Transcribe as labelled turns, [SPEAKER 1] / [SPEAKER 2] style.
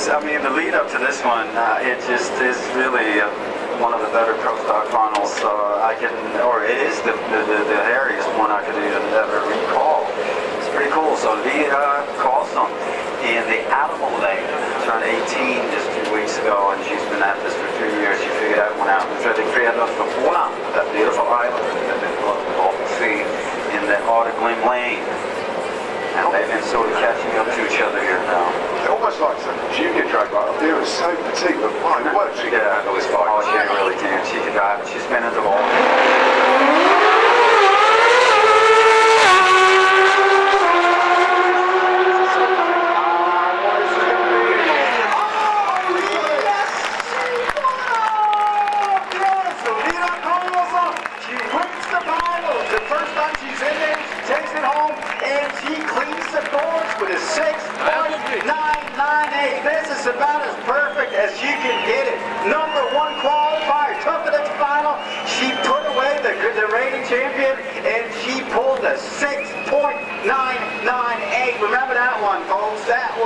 [SPEAKER 1] I mean, the lead up to this one, it just is really one of the better pro stock finals it is the hairiest one I could even ever recall. It's pretty cool. So Lee Carlson in the animal leg turned 18 just 2 weeks ago, and she's been at this for 3 years. She figured that one out. So they created us for Åland, that beautiful island that they've got to see in the Ardeglim Lane. And they've been sort of catching up to each other here now.
[SPEAKER 2] It's almost like some junior drag right up there. It's so petite, but my word, she can handle this bike.
[SPEAKER 1] Oh, she really can. She can drive it. She's been into all.
[SPEAKER 3] She cleans the doors with a 6.998. This is about as perfect as you can get it. #1 qualifier, took it to the final. She put away the reigning champion, and she pulled a 6.998. Remember that one, folks. That one.